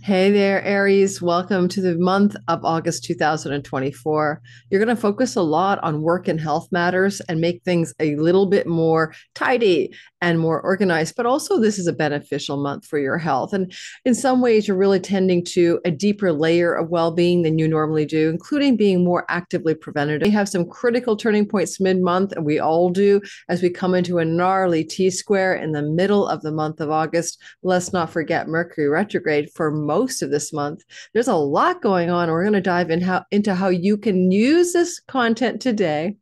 Hey there, Aries. Welcome to the month of August 2024. You're going to focus a lot on work and health matters and make things a little bit more tidy and more organized. But also, this is a beneficial month for your health. And in some ways, you're really tending to a deeper layer of well being than you normally do, including being more actively preventative. We have some critical turning points mid month, and we all do as we come into a gnarly T square in the middle of the month of August. Let's not forget Mercury retrograde for most of this month. There's a lot going on. We're going to dive into how you can use this content today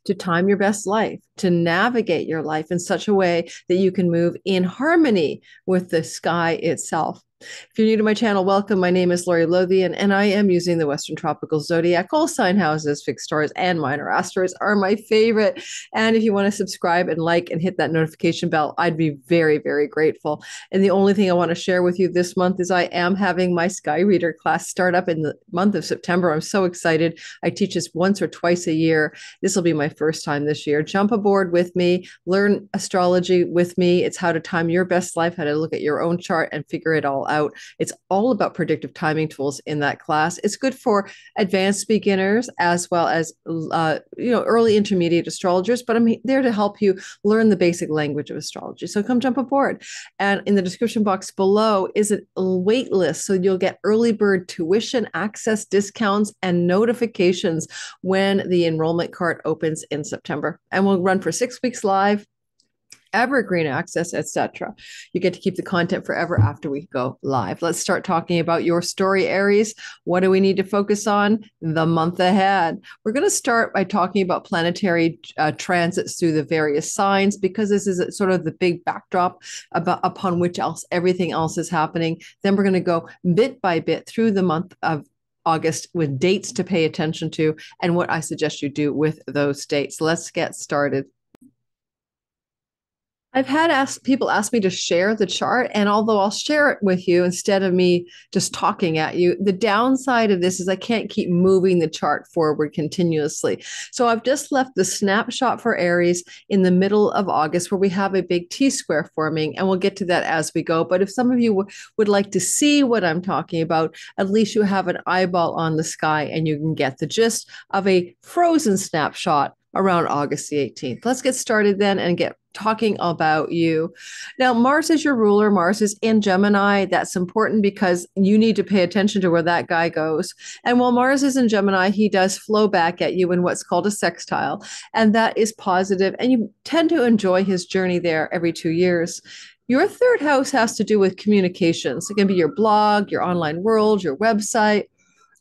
to time your best life, to navigate your life in such a way that you can move in harmony with the sky itself. If you're new to my channel, welcome. My name is Lori Lothian, and I am using the Western Tropical Zodiac. All sign houses, fixed stars, and minor asteroids are my favorite. And if you want to subscribe and like and hit that notification bell, I'd be very, very grateful. And the only thing I want to share with you this month is I am having my Sky Reader class start up in the month of September. I'm so excited. I teach this once or twice a year. This will be my first time this year. Jump aboard with me, learn astrology with me. It's how to time your best life, how to look at your own chart and figure it all out. It's all about predictive timing tools in that class. It's good for advanced beginners as well as early intermediate astrologers, but I'm there to help you learn the basic language of astrology. So come jump aboard. And in the description box below is a wait list, so you'll get early bird tuition access discounts and notifications when the enrollment cart opens in September. And we'll run for 6 weeks live, evergreen access, etc. You get to keep the content forever after we go live. Let's start talking about your story, Aries. What do we need to focus on the month ahead? We're going to start by talking about planetary transits through the various signs, because this is sort of the big backdrop upon which everything else is happening. Then we're going to go bit by bit through the month of August with dates to pay attention to and what I suggest you do with those dates. Let's get started. I've had people ask me to share the chart, and although I'll share it with you instead of me just talking at you, the downside of this is I can't keep moving the chart forward continuously. So I've just left the snapshot for Aries in the middle of August, where we have a big T square forming, and we'll get to that as we go. But if some of you would like to see what I'm talking about, at least you have an eyeball on the sky and you can get the gist of a frozen snapshot around August the 18th. Let's get started then and get talking about you. Now, Mars is your ruler. Mars is in Gemini. That's important because you need to pay attention to where that guy goes. And while Mars is in Gemini, he does flow back at you in what's called a sextile. And that is positive. And you tend to enjoy his journey there every 2 years. Your third house has to do with communications. It can be your blog, your online world, your website.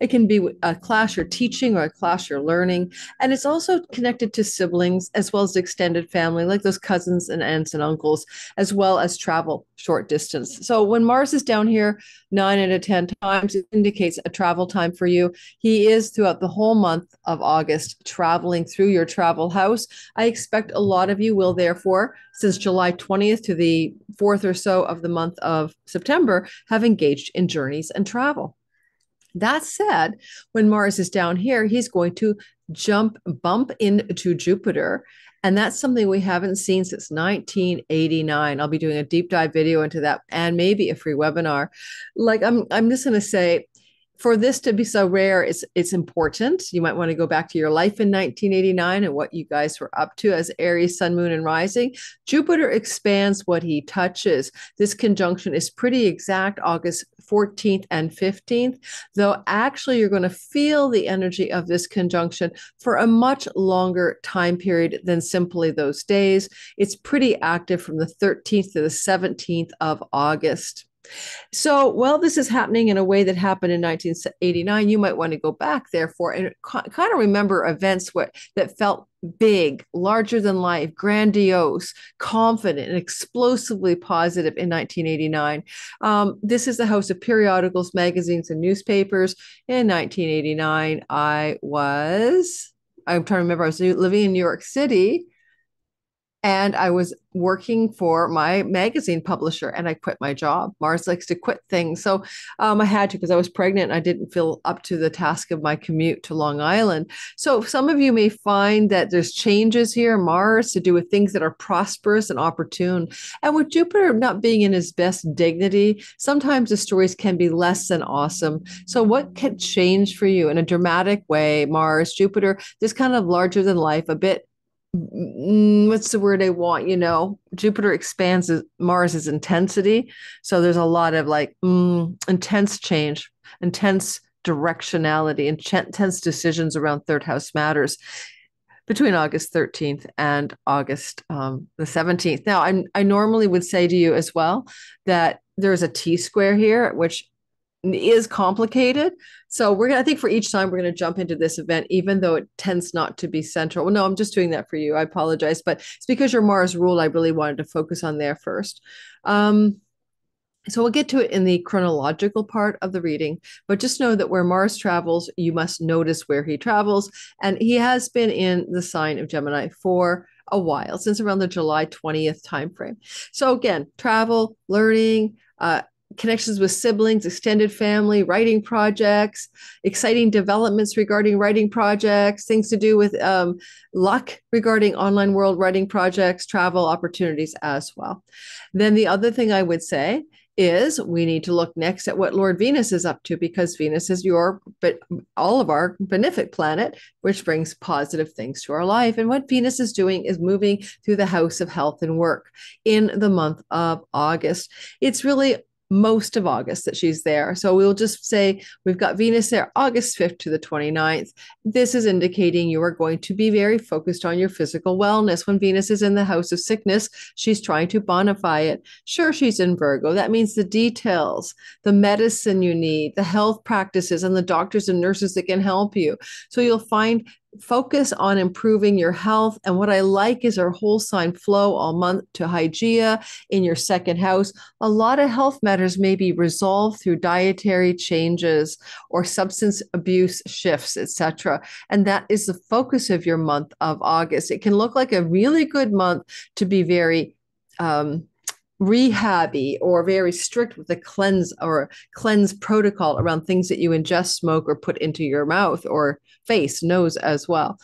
It can be a class you're teaching or a class you're learning. And it's also connected to siblings as well as extended family, like those cousins and aunts and uncles, as well as travel short distance. So when Mars is down here 9 out of 10 times, it indicates a travel time for you. He is throughout the whole month of August traveling through your travel house. I expect a lot of you will, therefore, since July 20th to the 4th or so of the month of September, have engaged in journeys and travel. That said, when Mars is down here, he's going to bump into Jupiter. And that's something we haven't seen since 1989. I'll be doing a deep dive video into that and maybe a free webinar. Like I'm just going to say, for this to be so rare, it's important. You might want to go back to your life in 1989 and what you guys were up to as Aries, Sun, Moon, and Rising. Jupiter expands what he touches. This conjunction is pretty exact, August 14th and 15th, though actually you're going to feel the energy of this conjunction for a much longer time period than simply those days. It's pretty active from the 13th to the 17th of August. So while this is happening in a way that happened in 1989, you might want to go back, therefore, and kind of remember events that felt big, larger than life, grandiose, confident, and explosively positive in 1989. This is the house of periodicals, magazines, and newspapers. In 1989, I'm trying to remember, I was living in New York City. And I was working for my magazine publisher and I quit my job. Mars likes to quit things. So I had to because I was pregnant and I didn't feel up to the task of my commute to Long Island. So some of you may find that there's changes here, Mars, to do with things that are prosperous and opportune. And with Jupiter not being in his best dignity, sometimes the stories can be less than awesome. So what can change for you in a dramatic way, Mars, Jupiter, this kind of larger than life, a bit what's the word I want? Jupiter expands Mars's intensity. So there's a lot of like intense change, intense directionality, intense decisions around third house matters between August 13th and August the 17th. Now, I normally would say to you as well that there's a T square here, which is complicated. So I think for each time we're going to jump into this event, even though it tends not to be central. Well, no, I'm just doing that for you. I apologize, but it's because you're Mars ruled. I really wanted to focus on there first. So we'll get to it in the chronological part of the reading, but just know that where Mars travels, you must notice where he travels. And he has been in the sign of Gemini for a while, since around the July 20th timeframe. So again, travel, learning, connections with siblings, extended family, writing projects, exciting developments regarding writing projects, things to do with luck regarding online world writing projects, travel opportunities as well. Then the other thing I would say is we need to look next at what Lord Venus is up to, because Venus is all of our benefic planet, which brings positive things to our life. And what Venus is doing is moving through the house of health and work in the month of August. It's really most of August that she's there. So we'll just say we've got Venus there August 5th to the 29th. This is indicating you are going to be very focused on your physical wellness. When Venus is in the house of sickness, she's trying to bonify it. Sure, she's in Virgo. That means the details, the medicine you need, the health practices, and the doctors and nurses that can help you. So you'll find focus on improving your health. And what I like is our whole sign flow all month to Hygeia in your second house. A lot of health matters may be resolved through dietary changes or substance abuse shifts, etc. And that is the focus of your month of August. It can look like a really good month to be very rehabby or very strict with the cleanse protocol around things that you ingest, smoke, or put into your mouth or face, nose as well.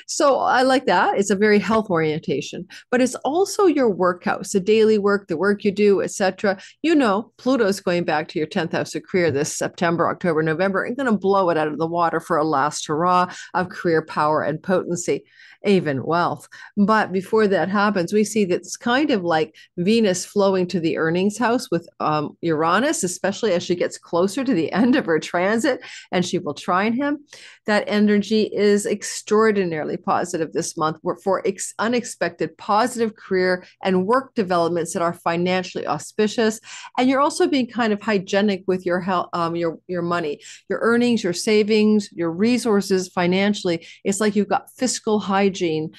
So I like that. It's a very health orientation, but it's also your work house, the daily work, the work you do, etc. Pluto's going back to your 10th house of career this September, October, November, and going to blow it out of the water for a last hurrah of career power and potency, even wealth. But before that happens, we see that it's kind of like Venus flowing to the earnings house with Uranus, especially as she gets closer to the end of her transit and she will trine him. That energy is extraordinarily positive this month for unexpected positive career and work developments that are financially auspicious. And you're also being kind of hygienic with your health, your money, your earnings, your savings, your resources financially. It's like you've got fiscal hygiene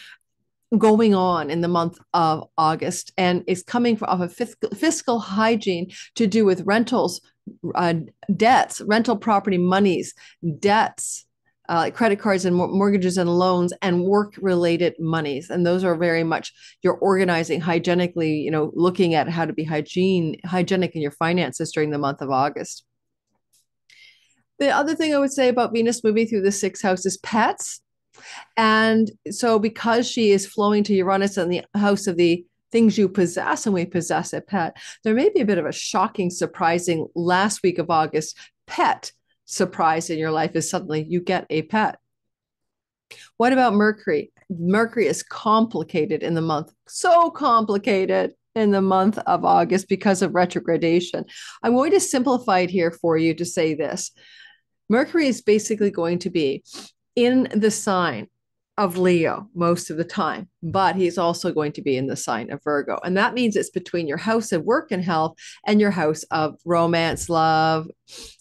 going on in the month of August, and it's coming off of fiscal hygiene to do with rentals, debts, rental property monies, debts, credit cards and mortgages and loans, and work-related monies. And those are very much you're organizing hygienically, looking at how to be hygienic in your finances during the month of August. The other thing I would say about Venus moving through the sixth house is pets. And so because she is flowing to Uranus in the house of the things you possess, and we possess a pet, there may be a bit of a shocking, surprising last week of August pet surprise in your life is suddenly you get a pet. What about Mercury? Mercury is complicated in the month, so complicated in the month of August because of retrogradation. I'm going to simplify it here for you to say this. Mercury is basically going to be in the sign of Leo most of the time, but he's also going to be in the sign of Virgo. And that means it's between your house of work and health and your house of romance, love,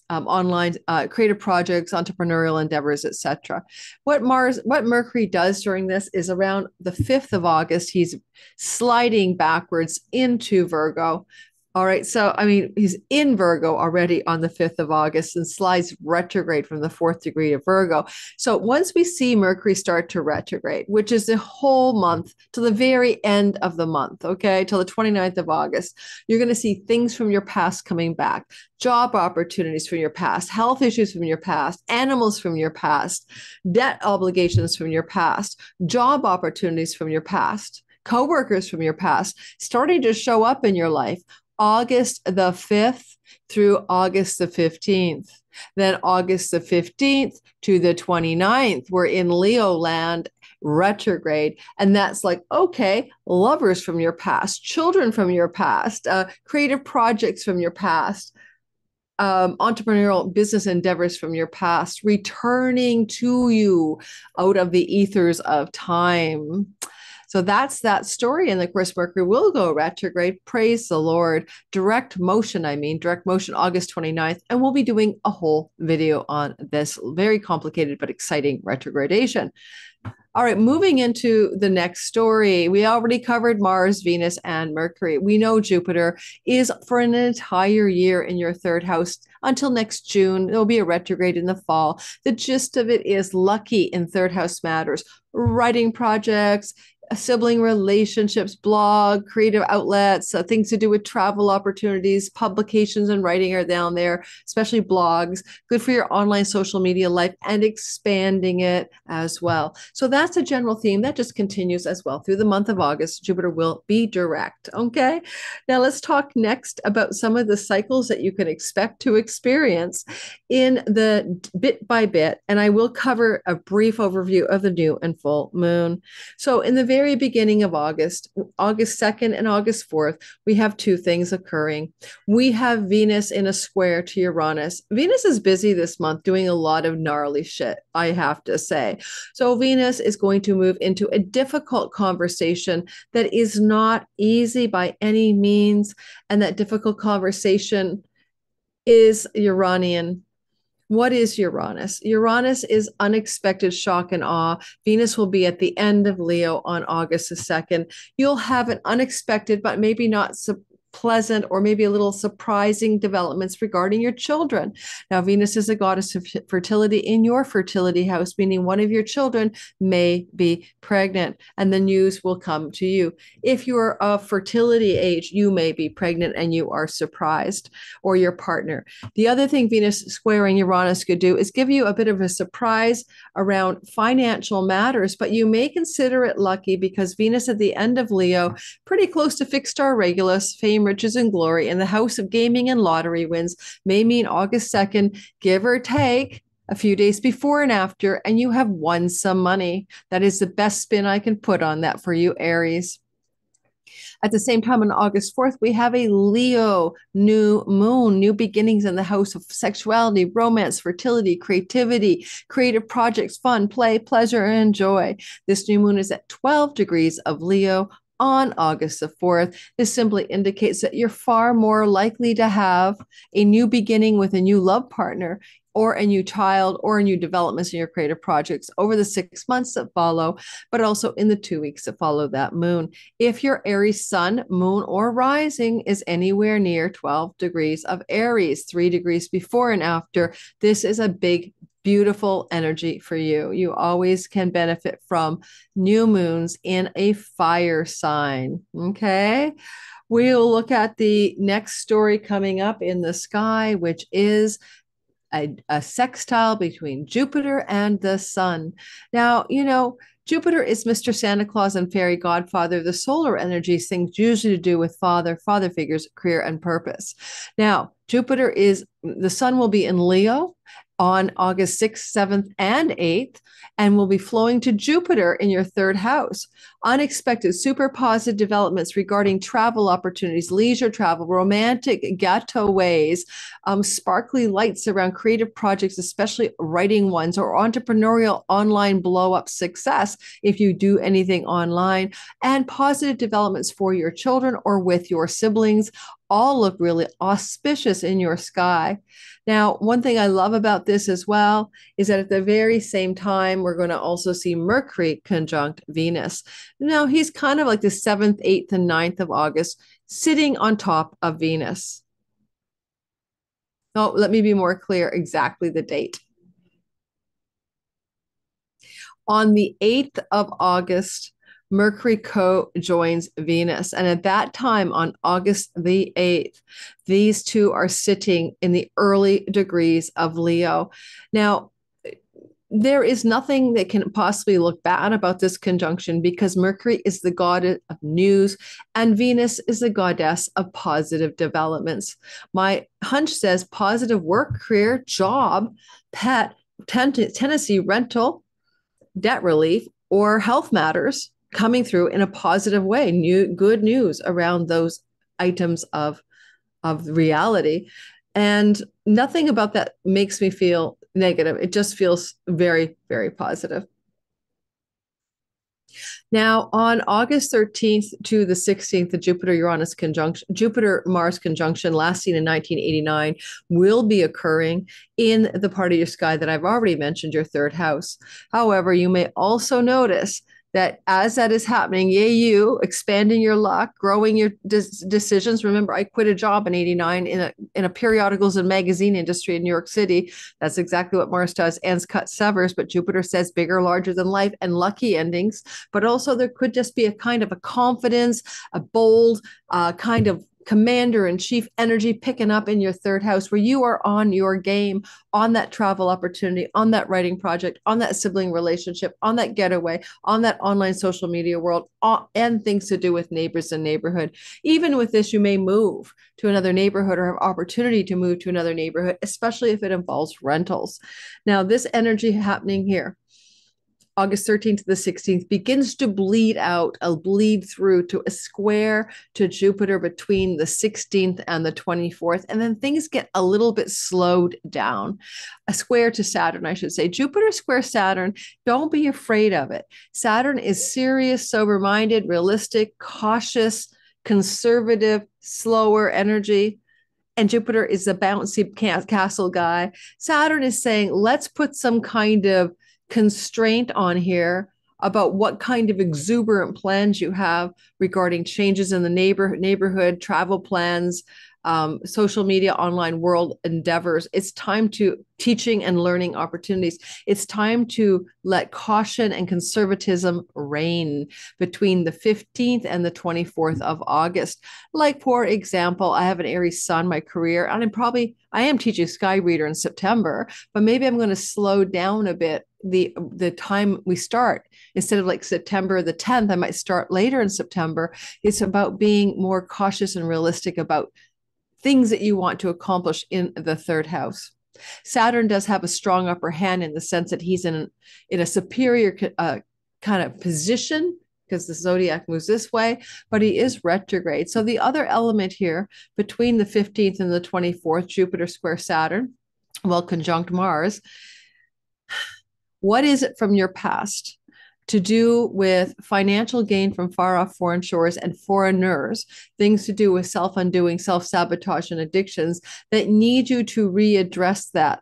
online creative projects, entrepreneurial endeavors, etc. What Mercury does during this is around the 5th of August, he's sliding backwards into Virgo, All right. So, I mean, he's in Virgo already on the 5th of August and slides retrograde from the fourth degree of Virgo. So, once we see Mercury start to retrograde, which is the whole month to the very end of the month, okay, till the 29th of August, you're going to see things from your past coming back, job opportunities from your past, health issues from your past, animals from your past, debt obligations from your past, job opportunities from your past, coworkers from your past starting to show up in your life. August the 5th through August the 15th. Then August the 15th to the 29th, we're in Leo land retrograde. And that's like, okay, lovers from your past, children from your past, creative projects from your past, entrepreneurial business endeavors from your past, returning to you out of the ethers of time. So that's that story. And of course, Mercury will go retrograde. Praise the Lord. Direct motion, August 29th. And we'll be doing a whole video on this very complicated but exciting retrogradation. All right, moving into the next story. We already covered Mars, Venus, and Mercury. We know Jupiter is for an entire year in your third house until next June. There'll be a retrograde in the fall. The gist of it is lucky in third house matters, writing projects, sibling relationships, blog, creative outlets, things to do with travel opportunities, publications and writing are down there, especially blogs, good for your online social media life and expanding it as well. So that's a general theme that just continues as well through the month of August. Jupiter will be direct. Okay. Now let's talk next about some of the cycles that you can expect to experience in the bit by bit. And I will cover a brief overview of the new and full moon. So in the very beginning of August, August 2nd and August 4th, we have two things occurring. We have Venus in a square to Uranus. Venus is busy this month doing a lot of gnarly shit, I have to say. So Venus is going to move into a difficult conversation that is not easy by any means. And that difficult conversation is Uranian. What is Uranus? Uranus is unexpected shock and awe. Venus will be at the end of Leo on August the 2nd. You'll have an unexpected, but maybe not pleasant or maybe a little surprising developments regarding your children. Now, Venus is a goddess of fertility in your fertility house, meaning one of your children may be pregnant and the news will come to you. If you're of fertility age, you may be pregnant and you are surprised, or your partner. The other thing Venus squaring Uranus could do is give you a bit of a surprise around financial matters, but you may consider it lucky because Venus at the end of Leo, pretty close to fixed star Regulus, fame, riches, and glory in the house of gaming and lottery wins, may mean August 2nd, give or take a few days before and after, and you have won some money. That is the best spin I can put on that for you, Aries. At the same time, on August 4th, we have a Leo new moon, new beginnings in the house of sexuality, romance, fertility, creativity, creative projects, fun, play, pleasure, and joy. This new moon is at 12 degrees of Leo on August the 4th. This simply indicates that you're far more likely to have a new beginning with a new love partner or a new child or new developments in your creative projects over the 6 months that follow, but also in the 2 weeks that follow that moon. If your Aries sun, moon, or rising is anywhere near 12 degrees of Aries, 3 degrees before and after, this is a big, beautiful energy for you. You always can benefit from new moons in a fire sign. Okay. We'll look at the next story coming up in the sky, which is a sextile between Jupiter and the sun. Now, Jupiter is Mr. Santa Claus and fairy godfather. The solar energies, things usually to do with father figures, career, and purpose. Now, the sun will be in Leo on August 6th, 7th, and 8th, and will be flowing to Jupiter in your third house. Unexpected, super positive developments regarding travel opportunities, leisure travel, romantic getaways, sparkly lights around creative projects, especially writing ones, or entrepreneurial online blow-up success if you do anything online, and positive developments for your children or with your siblings. all look really auspicious in your sky. Now, one thing I love about this as well is that at the very same time, we're going to also see Mercury conjunct Venus. Now, he's kind of like the 7th, 8th, and 9th of August, sitting on top of Venus. Oh, let me be more clear exactly the date. On the 8th of August, Mercury co-joins Venus. And at that time, on August the 8th, these two are sitting in the early degrees of Leo. Now, there is nothing that can possibly look bad about this conjunction because Mercury is the goddess of news and Venus is the goddess of positive developments. My hunch says positive work, career, job, pet, tenancy, rental, debt relief, or health matters coming through in a positive way. Good news around those items of reality. And nothing about that makes me feel negative. It just feels very, very positive. Now, on August 13th to the 16th, the Jupiter-Mars conjunction, last seen in 1989, will be occurring in the part of your sky that I've already mentioned, your third house. However, you may also notice that as that is happening, you expanding your luck, growing your decisions. Remember, I quit a job in 89 in a periodicals and magazine industry in New York City. That's exactly what Mars does. Ends, cut, severs, but Jupiter says bigger, larger than life, and lucky endings. But also there could just be a kind of a confidence, a bold kind of commander-in-chief energy picking up in your third house where you are on your game, on that travel opportunity, on that writing project, on that sibling relationship, on that getaway, on that online social media world, and things to do with neighbors and neighborhood. Even with this, you may move to another neighborhood or have opportunity to move to another neighborhood, especially if it involves rentals. Now, this energy happening here, August 13th to the 16th, begins to bleed through to a square to Jupiter between the 16th and the 24th. And then things get a little bit slowed down. A square to Saturn, I should say. Jupiter square Saturn, don't be afraid of it. Saturn is serious, sober-minded, realistic, cautious, conservative, slower energy. And Jupiter is the bouncy castle guy. Saturn is saying, let's put some kind of constraint on here about what kind of exuberant plans you have regarding changes in the neighborhood, travel plans, social media, online world endeavors. It's time to teaching and learning opportunities. It's time to let caution and conservatism reign between the 15th and the 24th of August. Like, for example, I have an Aries sun, my career, and I am teaching Sky Reader in September, but maybe I'm going to slow down a bit the time we start. Instead of like September the 10th, I might start later in September. It's about being more cautious and realistic about things that you want to accomplish in the third house. Saturn does have a strong upper hand in the sense that he's in a superior kind of position because the zodiac moves this way, but he is retrograde. So the other element here between the 15th and the 24th, Jupiter square Saturn, well, conjunct Mars. What is it from your past to do with financial gain from far off foreign shores and foreigners, things to do with self-undoing, self-sabotage, and addictions that need you to readdress that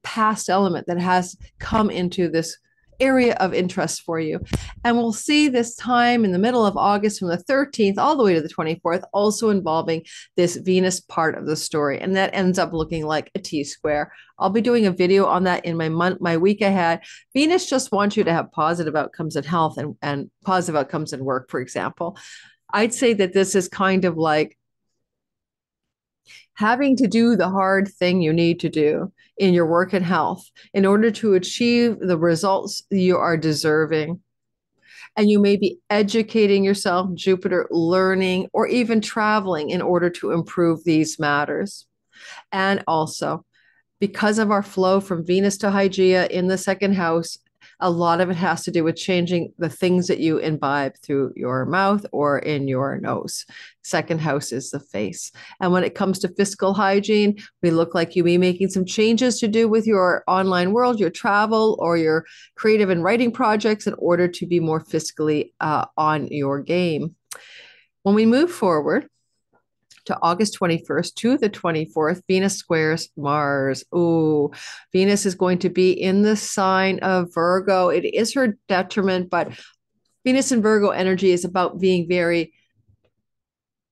past element that has come into this area of interest for you. And we'll see this time in the middle of August from the 13th all the way to the 24th, also involving this Venus part of the story. And that ends up looking like a T-square. I'll be doing a video on that in my week ahead. Venus just wants you to have positive outcomes in health and positive outcomes in work, for example. I'd say that this is kind of like having to do the hard thing you need to do in your work and health in order to achieve the results you are deserving. And you may be educating yourself, Jupiter, learning, or even traveling in order to improve these matters. And also, because of our flow from Venus to Hygeia in the second house, a lot of it has to do with changing the things that you imbibe through your mouth or in your nose. Second house is the face. And when it comes to fiscal hygiene, we look like you be making some changes to do with your online world, your travel, or your creative and writing projects in order to be more fiscally on your game. When we move forward to August 21st to the 24th, Venus squares Mars. Ooh, Venus is going to be in the sign of Virgo. It is her detriment, but Venus and Virgo energy is about being very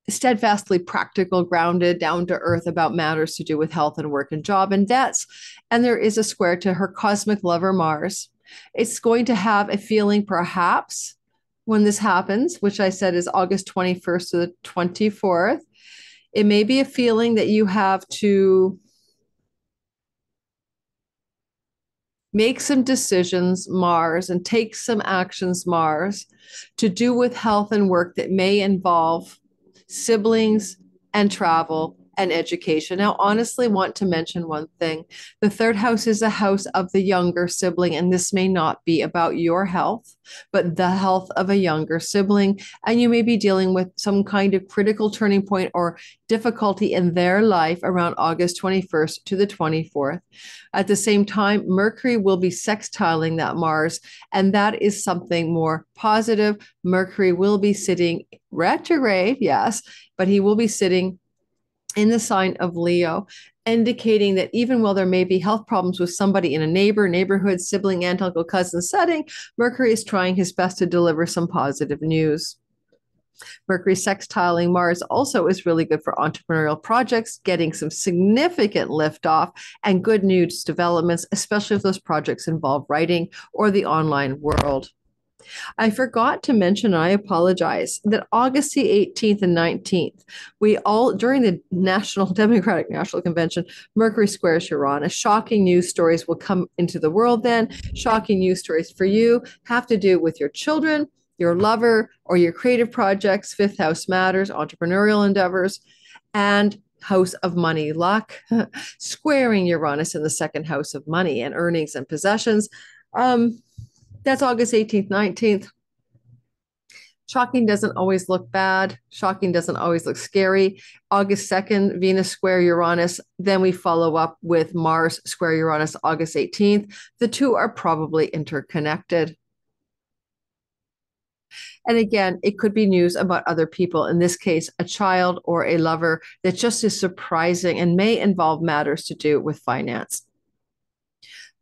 steadfastly practical, grounded, down to earth about matters to do with health and work and job and debts. And there is a square to her cosmic lover, Mars. It's going to have a feeling, perhaps, when this happens, which I said is August 21st to the 24th. It may be a feeling that you have to make some decisions, Mars, and take some actions, Mars, to do with health and work that may involve siblings and travel and education. Now, honestly, want to mention one thing. The third house is a house of the younger sibling, and this may not be about your health, but the health of a younger sibling. And you may be dealing with some kind of critical turning point or difficulty in their life around August 21st to the 24th. At the same time, Mercury will be sextiling that Mars, and that is something more positive. Mercury will be sitting retrograde, yes, but he will be sitting in the sign of Leo, indicating that even while there may be health problems with somebody in a neighborhood, sibling, aunt, uncle, cousin setting, Mercury is trying his best to deliver some positive news. Mercury sextiling Mars also is really good for entrepreneurial projects, getting some significant liftoff and good news developments, especially if those projects involve writing or the online world. I forgot to mention, I apologize, that August the 18th and 19th, during the Democratic National Convention, Mercury squares Uranus. Shocking news stories will come into the world then. Shocking news stories for you have to do with your children, your lover, or your creative projects. Fifth house matters, entrepreneurial endeavors, and house of money, luck, squaring Uranus in the second house of money and earnings and possessions. That's August 18th, 19th. Shocking doesn't always look bad. Shocking doesn't always look scary. August 2nd, Venus square Uranus. Then we follow up with Mars square Uranus, August 18th. The two are probably interconnected. And again, it could be news about other people, in this case, a child or a lover that just is surprising and may involve matters to do with finance.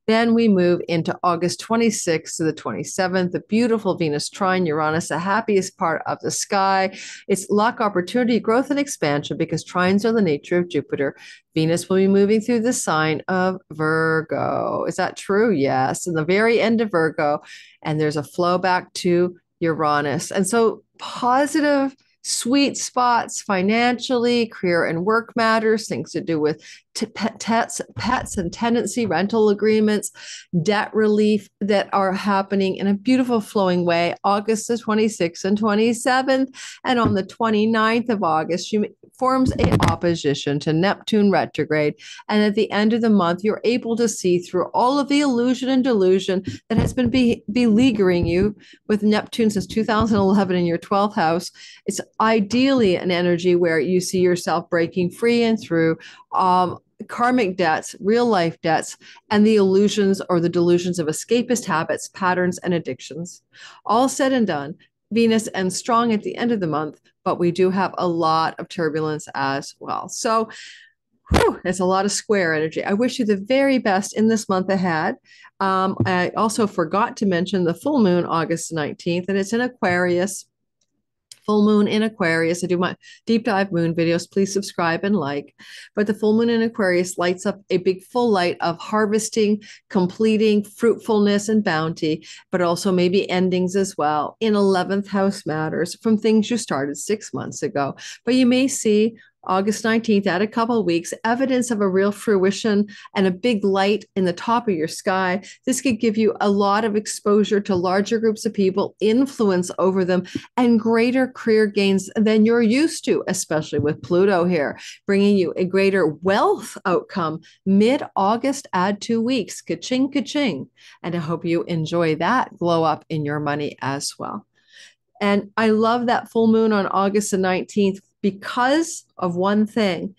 Then we move into August 26th to the 27th, the beautiful Venus trine Uranus, the happiest part of the sky. It's luck, opportunity, growth, and expansion because trines are the nature of Jupiter. Venus will be moving through the sign of Virgo. Is that true? Yes. In the very end of Virgo, and there's a flow back to Uranus. And so positive, sweet spots financially, career and work matters, things to do with pets and tenancy, rental agreements, debt relief that are happening in a beautiful flowing way, August the 26th and 27th. And on the 29th of August, she forms an opposition to Neptune retrograde. And at the end of the month, you're able to see through all of the illusion and delusion that has been beleaguering you with Neptune since 2011 in your 12th house. It's ideally an energy where you see yourself breaking free and through karmic debts, real life debts, and the illusions or the delusions of escapist habits, patterns, and addictions. All said and done, Venus ends strong at the end of the month, but we do have a lot of turbulence as well. So there's a lot of square energy. I wish you the very best in this month ahead. I also forgot to mention the full moon, August 19th, and it's in Aquarius. Full moon in Aquarius. I do my deep dive moon videos. Please subscribe and like. But the full moon in Aquarius lights up a big full light of harvesting, completing, fruitfulness, and bounty, but also maybe endings as well. In 11th house matters from things you started 6 months ago. But you may see August 19th, add a couple of weeks, evidence of a real fruition and a big light in the top of your sky. This could give you a lot of exposure to larger groups of people, influence over them, and greater career gains than you're used to, especially with Pluto here, bringing you a greater wealth outcome. Mid-August, add 2 weeks. Ka-ching, ka-ching. And I hope you enjoy that glow up in your money as well. And I love that full moon on August the 19th because of one thing.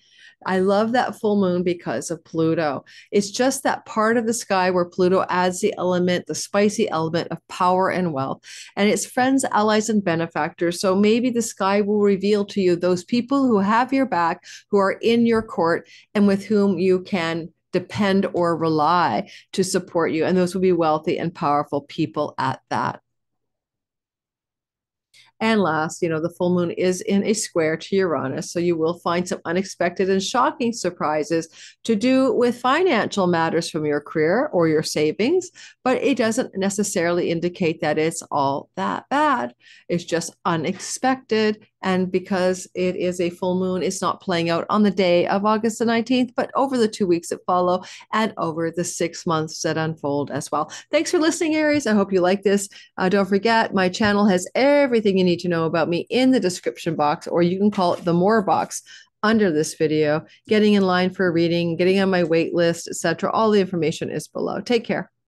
I love that full moon because of Pluto. It's just that part of the sky where Pluto adds the element, the spicy element of power and wealth, and it's friends, allies, and benefactors. So maybe the sky will reveal to you those people who have your back, who are in your court, and with whom you can depend or rely to support you. And those will be wealthy and powerful people at that. And last, the full moon is in a square to Uranus. So you will find some unexpected and shocking surprises to do with financial matters from your career or your savings, but it doesn't necessarily indicate that it's all that bad. It's just unexpected. And because it is a full moon, it's not playing out on the day of August the 19th, but over the 2 weeks that follow and over the 6 months that unfold as well. Thanks for listening, Aries. I hope you like this. Don't forget, my channel has everything you need to know about me in the description box, or you can call it the more box under this video. Getting in line for a reading, getting on my wait list, etc. All the information is below. Take care.